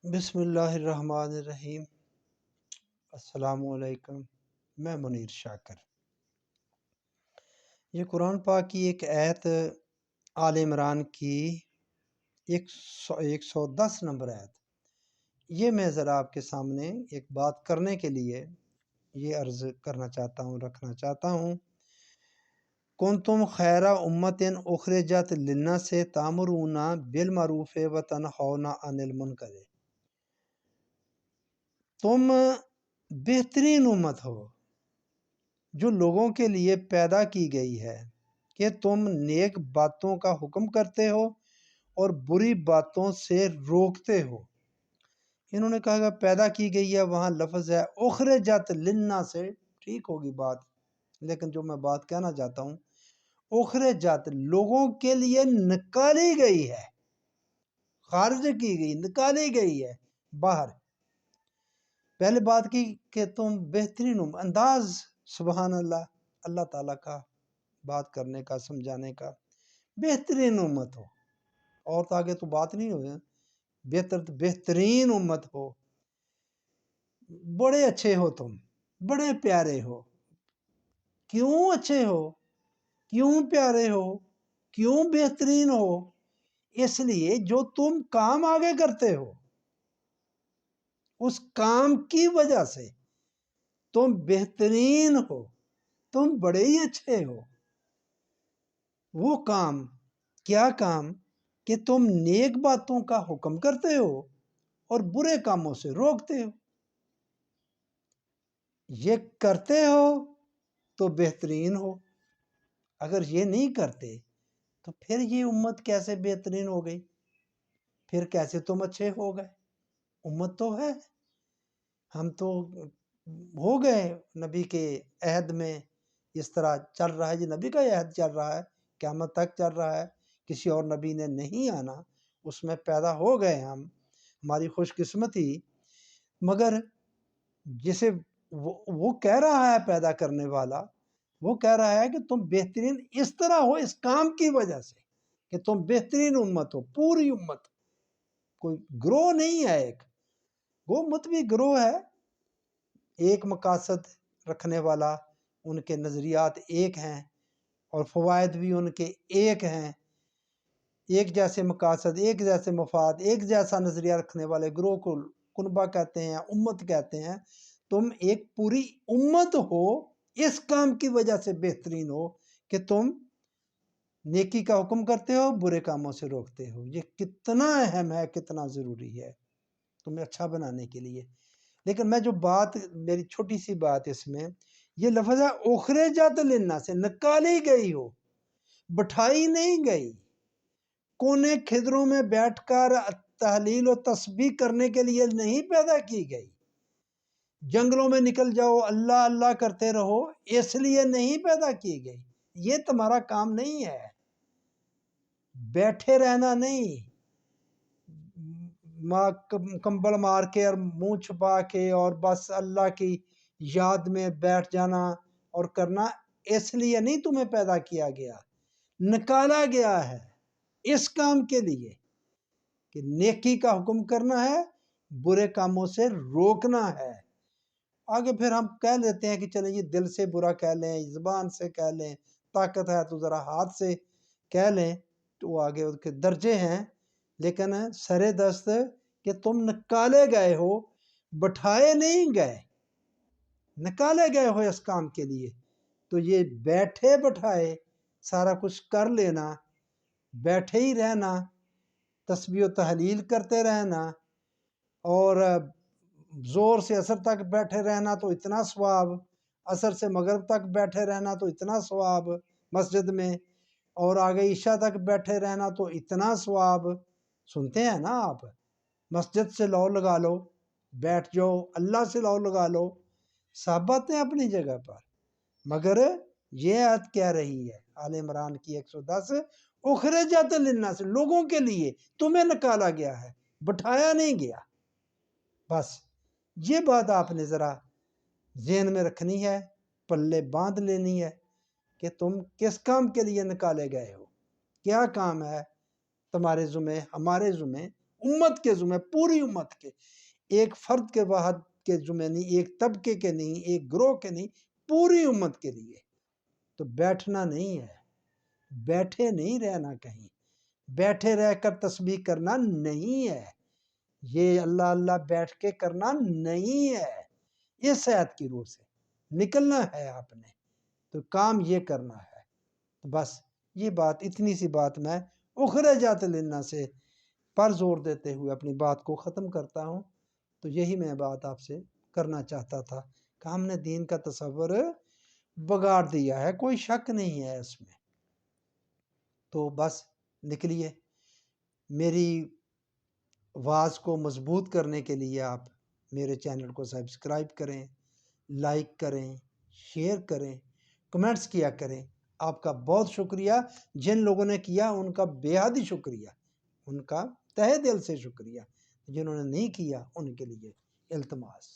بسم اللہ الرحمن الرحیم۔ السلام علیکم، میں منیر شاکر۔ یہ قرآن پاک کی ایک آیت آل عمران کی 110 نمبر آیت، یہ میں ذرا آپ کے سامنے ایک بات کرنے کے لیے یہ عرض کرنا چاہتا ہوں، رکھنا چاہتا ہوں۔ کنتم خیر امت اخرجت للناس تأمرون بالمعروف وتنہون عن المنکر، تم بہترین امت ہو جو لوگوں کے لیے پیدا کی گئی ہے کہ تم نیک باتوں کا حکم کرتے ہو اور بری باتوں سے روکتے ہو۔ انہوں نے کہا کہ پیدا کی گئی ہے، وہاں لفظ ہے اخرجت للناس سے، ٹھیک ہوگی بات، لیکن جو میں بات کہنا چاہتا ہوں، اخرجت لوگوں کے لیے نکالی گئی ہے، خارج کی گئی، نکالی گئی ہے باہر۔ پہلے بات کی کہ تم بہترین انداز، سبحان اللہ، اللہ تعالیٰ کا بات کرنے کا، سمجھانے کا، بہترین امت ہو، اور تو آگے تو بات نہیں ہو، بہترین امت ہو، بڑے اچھے ہو، تم بڑے پیارے ہو۔ کیوں اچھے ہو، کیوں پیارے ہو، کیوں بہترین ہو؟ اس لیے جو تم کام آگے کرتے ہو، اس کام کی وجہ سے تم بہترین ہو، تم بڑے ہی اچھے ہو۔ وہ کام، کیا کام؟ کہ تم نیک باتوں کا حکم کرتے ہو اور برے کاموں سے روکتے ہو۔ یہ کرتے ہو تو بہترین ہو، اگر یہ نہیں کرتے تو پھر یہ امت کیسے بہترین ہو گئی؟ پھر کیسے تم اچھے ہو گئے؟ امت تو ہے، ہم تو ہو گئے نبی کے عہد میں، اس طرح چل رہا ہے، یہ نبی کا عہد چل رہا ہے، قیامت تک چل رہا ہے، کسی اور نبی نے نہیں آنا، اس میں پیدا ہو گئے ہم، ہماری خوش قسمتی۔ مگر جسے وہ کہہ رہا ہے پیدا کرنے والا، وہ کہہ رہا ہے کہ تم بہترین اس طرح ہو، اس کام کی وجہ سے کہ تم بہترین امت ہو، پوری امت، کوئی گروہ نہیں ہے، ایک وہ امت بھی گروہ ہے، ایک مقاصد رکھنے والا، ان کے نظریات ایک ہیں اور فوائد بھی ان کے ایک ہیں، ایک جیسے مقاصد، ایک جیسے مفاد، ایک جیسا نظریہ رکھنے والے گروہ کو کنبہ کہتے ہیں، امت کہتے ہیں۔ تم ایک پوری امت ہو، اس کام کی وجہ سے بہترین ہو کہ تم نیکی کا حکم کرتے ہو، برے کاموں سے روکتے ہو۔ یہ کتنا اہم ہے، کتنا ضروری ہے تمہیں اچھا بنانے کے لیے۔ لیکن میں جو بات، میری چھوٹی سی بات اس میں، یہ لفظ ہے اخرجت للناس سے، نکالی گئی ہو، بٹھائی نہیں گئی، کونے کھدروں میں بیٹھ کر تحلیل و تسبیح کرنے کے لیے نہیں پیدا کی گئی، جنگلوں میں نکل جاؤ اللہ اللہ کرتے رہو اس لیے نہیں پیدا کی گئی۔ یہ تمہارا کام نہیں ہے، بیٹھے رہنا نہیں، کمبل مار کے اور منہ چھپا کے اور بس اللہ کی یاد میں بیٹھ جانا اور کرنا، اس لیے نہیں تمہیں پیدا کیا گیا، نکالا گیا ہے اس کام کے لیے کہ نیکی کا حکم کرنا ہے، برے کاموں سے روکنا ہے۔ آگے پھر ہم کہہ لیتے ہیں کہ چلیں یہ دل سے برا کہہ لیں، زبان سے کہہ لیں، طاقت ہے تو ذرا ہاتھ سے کہہ لیں، تو آگے اس کے درجے ہیں، لیکن سر دست کہ تم نکالے گئے ہو، بٹھائے نہیں گئے، نکالے گئے ہو اس کام کے لیے۔ تو یہ بیٹھے بٹھائے سارا کچھ کر لینا، بیٹھے ہی رہنا، تسبیح و تحلیل کرتے رہنا، اور زور سے عصر تک بیٹھے رہنا تو اتنا ثواب، عصر سے مغرب تک بیٹھے رہنا تو اتنا ثواب مسجد میں، اور آگے عشاء تک بیٹھے رہنا تو اتنا ثواب۔ سنتے ہیں نا آپ، مسجد سے لو لگا لو، بیٹھ جاؤ، اللہ سے لو لگا لو، سب باتیں اپنی جگہ پر، مگر یہ آیت کہہ رہی ہے آل عمران کی 110، اخرجت للناس، لوگوں کے لیے تمہیں نکالا گیا ہے، بٹھایا نہیں گیا۔ بس یہ بات آپ نے ذرا ذہن میں رکھنی ہے، پلے باندھ لینی ہے کہ تم کس کام کے لیے نکالے گئے ہو، کیا کام ہے تمہارے ذمہ، ہمارے ذمہ، امت کے ذمہ، پوری امت کے، ایک فرد کے واحد کے ذمہ نہیں، ایک طبقے کے نہیں، ایک گروہ کے نہیں، پوری امت کے لیے۔ تو بیٹھنا نہیں ہے، بیٹھے نہیں رہنا کہیں، بیٹھے رہ کر تسبیح کرنا نہیں ہے، یہ اللہ اللہ بیٹھ کے کرنا نہیں ہے، اس آیت کی روح سے نکلنا ہے آپ نے، تو کام یہ کرنا ہے۔ بس یہ بات، اتنی سی بات میں اخرجات للناس سے پر زور دیتے ہوئے اپنی بات کو ختم کرتا ہوں۔ تو یہی میں بات آپ سے کرنا چاہتا تھا کہ ہم نے دین کا تصور بگاڑ دیا ہے، کوئی شک نہیں ہے اس میں۔ تو بس نکلیے، میری آواز کو مضبوط کرنے کے لیے آپ میرے چینل کو سبسکرائب کریں، لائک کریں، شیئر کریں، کمنٹس کیا کریں۔ آپ کا بہت شکریہ، جن لوگوں نے کیا ان کا بے حد ہی شکریہ، ان کا تہہ دل سے شکریہ، جنہوں نے نہیں کیا ان کے لیے التماس۔